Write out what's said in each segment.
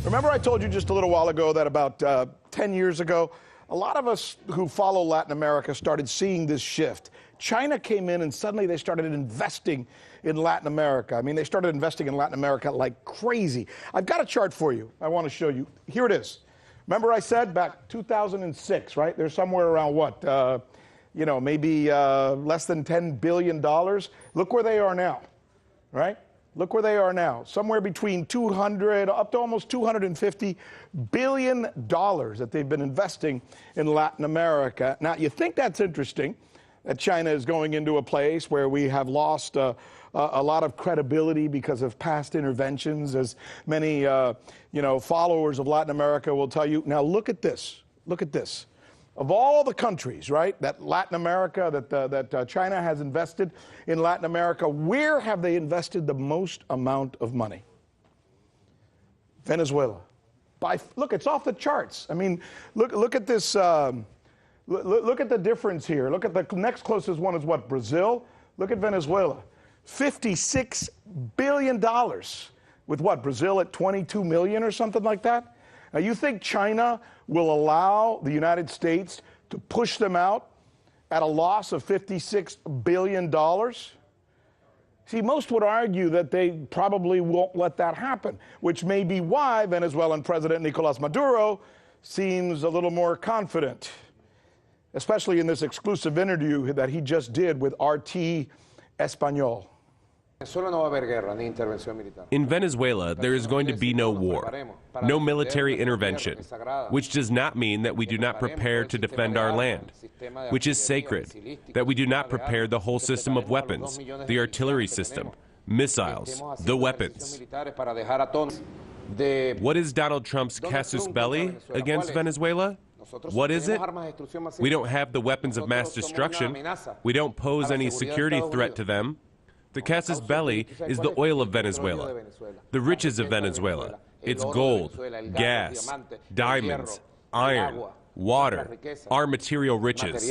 Remember I told you just a little while ago that about 10 years ago, a lot of us who follow Latin America started seeing this shift. China came in and suddenly they started investing in Latin America. I mean, they started investing in Latin America like crazy. I've got a chart for you I want to show you. Here it is. Remember I said back 2006, right? They're somewhere around what? Maybe less than $10 billion. Look where they are now, right? Look where they are now, somewhere between 200 up to almost $250 billion that they've been investing in Latin America. Now, you think that's interesting, that China is going into a place where we have lost a lot of credibility because of past interventions, as many, followers of Latin America will tell you. Now, look at this. Look at this. Of all the countries, right, that Latin America, that China has invested in Latin America, where have they invested the most amount of money? Venezuela. Look, it's off the charts. I mean, look at this. Look at the difference here. Look at the next closest one is what? Brazil. Look at Venezuela. $56 billion. With what? Brazil at 22 million or something like that? Now, you think China will allow the United States to push them out at a loss of $56 billion? See, most would argue that they probably won't let that happen, which may be why Venezuelan President Nicolas Maduro seems a little more confident, especially in this exclusive interview that he just did with RT Español. In Venezuela, there is going to be no war, no military intervention, which does not mean that we do not prepare to defend our land, which is sacred, that we do not prepare the whole system of weapons, the artillery system, missiles, the weapons. What is Donald Trump's casus belli against Venezuela? What is it? We don't have the weapons of mass destruction. We don't pose any security threat to them. The casus belli is the oil of Venezuela, the riches of Venezuela. It's gold, gas, diamonds, iron, water, our material riches.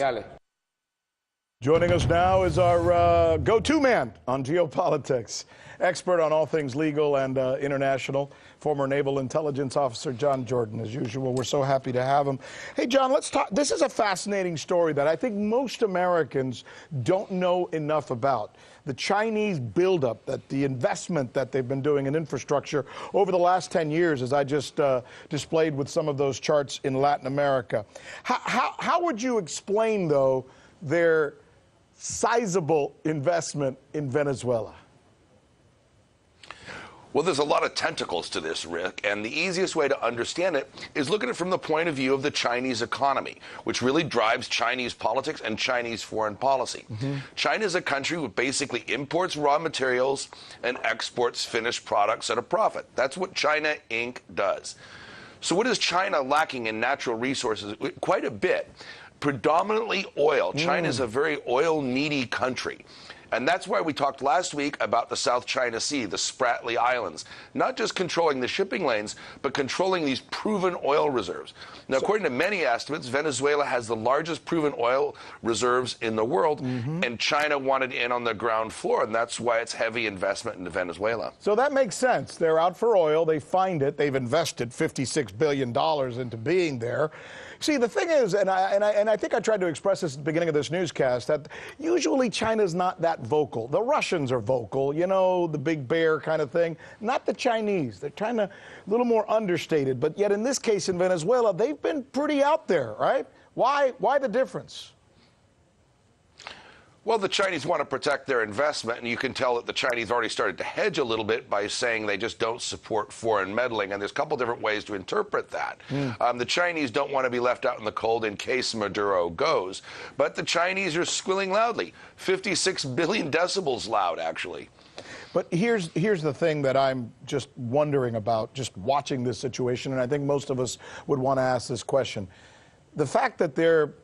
Joining us now is our go-to man on geopolitics, expert on all things legal and international, former Naval Intelligence Officer John Jordan. As usual, we're so happy to have him. Hey, John, let's talk. This is a fascinating story that I think most Americans don't know enough about. The Chinese buildup, that the investment that they've been doing in infrastructure over the last 10 years, as I just displayed with some of those charts in Latin America. How would you explain, though, their sizable investment in Venezuela? Well, there's a lot of tentacles to this, Rick, and the easiest way to understand it is look at it from the point of view of the Chinese economy, which really drives Chinese politics and Chinese foreign policy. China is a country who basically imports raw materials and exports finished products at a profit. That's what China Inc. does. So what is China lacking in natural resources? Quite a bit. Predominantly oil. China is a very oil-needy country. And that's why we talked last week about the South China Sea, the Spratly Islands, not just controlling the shipping lanes, but controlling these proven oil reserves. Now, according to many estimates, Venezuela has the largest proven oil reserves in the world, and China wanted in on the ground floor, and that's why it's heavy investment into Venezuela. So that makes sense. They're out for oil. They find it. They've invested $56 billion into being there. See, the thing is, and I think I tried to express this at the beginning of this newscast, that usually China's not that vocal. The Russians are vocal, you know, the big bear kind of thing. Not the Chinese. They're kind of a little more understated. But yet in this case in Venezuela, they've been pretty out there, right? Why the difference? Well, the Chinese want to protect their investment, and you can tell that the Chinese already started to hedge a little bit by saying they just don't support foreign meddling, and there's a couple different ways to interpret that. The Chinese don't want to be left out in the cold in case Maduro goes, but the Chinese are squealing loudly, 56 billion decibels loud, actually. But here's the thing that I'm just wondering about, just watching this situation, and I think most of us would want to ask this question. The fact that they're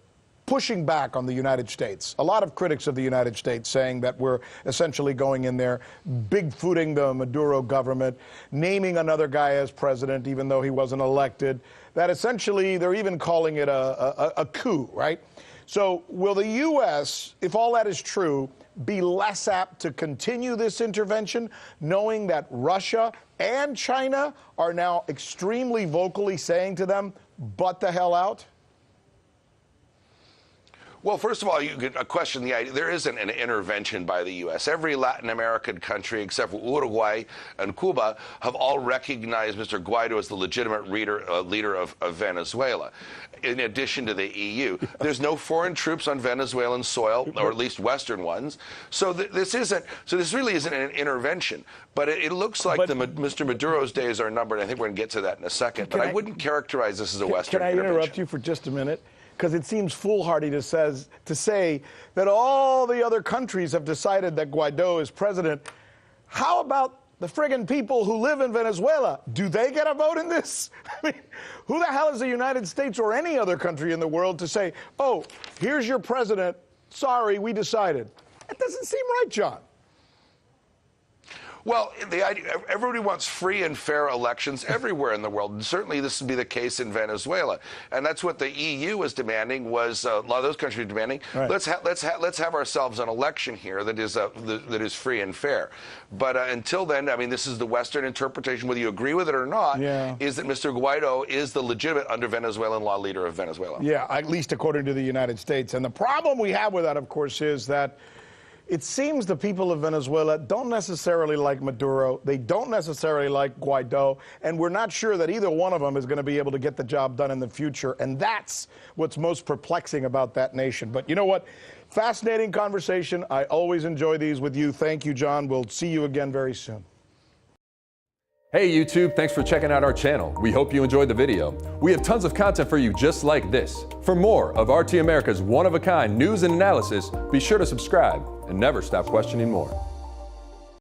pushing back on the United States. A lot of critics of the United States saying that we're essentially going in there, bigfooting the Maduro government, naming another guy as president, even though he wasn't elected, that essentially they're even calling it a coup, right? So will the U.S., if all that is true, be less apt to continue this intervention, knowing that Russia and China are now extremely vocally saying to them, butt the hell out? Well, first of all, you could question the idea. There isn't an intervention by the U.S. Every Latin American country, except for Uruguay and Cuba, have all recognized Mr. Guaido as the legitimate leader of Venezuela. In addition to the EU, there's no foreign troops on Venezuelan soil, or at least Western ones. So this really isn't an intervention. But it looks like Mr. Maduro's days are numbered. I think we're going to get to that in a second. But I wouldn't characterize this as a Western intervention. Can I interrupt you for just a minute? Because it seems foolhardy to say that all the other countries have decided that Guaido is president. How about the friggin' people who live in Venezuela? Do they get a vote in this? I mean, who the hell is the United States or any other country in the world to say, oh, here's your president, sorry, we decided? That doesn't seem right, John. Well, the idea, everybody wants free and fair elections everywhere in the world, and certainly this would be the case in Venezuela. And that's what the EU was demanding. Was a lot of those countries demanding? Right. Let's have ourselves an election here that is free and fair. But until then, I mean, this is the Western interpretation, whether you agree with it or not, is that Mr. Guaido is the legitimate under Venezuelan law leader of Venezuela. Yeah, at least according to the United States. And the problem we have with that, of course, is that it seems the people of Venezuela don't necessarily like Maduro. They don't necessarily like Guaido. And we're not sure that either one of them is going to be able to get the job done in the future. And that's what's most perplexing about that nation. But you know what? Fascinating conversation. I always enjoy these with you. Thank you, John. We'll see you again very soon. Hey YouTube, thanks for checking out our channel. We hope you enjoyed the video. We have tons of content for you just like this. For more of RT America's one-of-a-kind news and analysis, be sure to subscribe and never stop questioning more.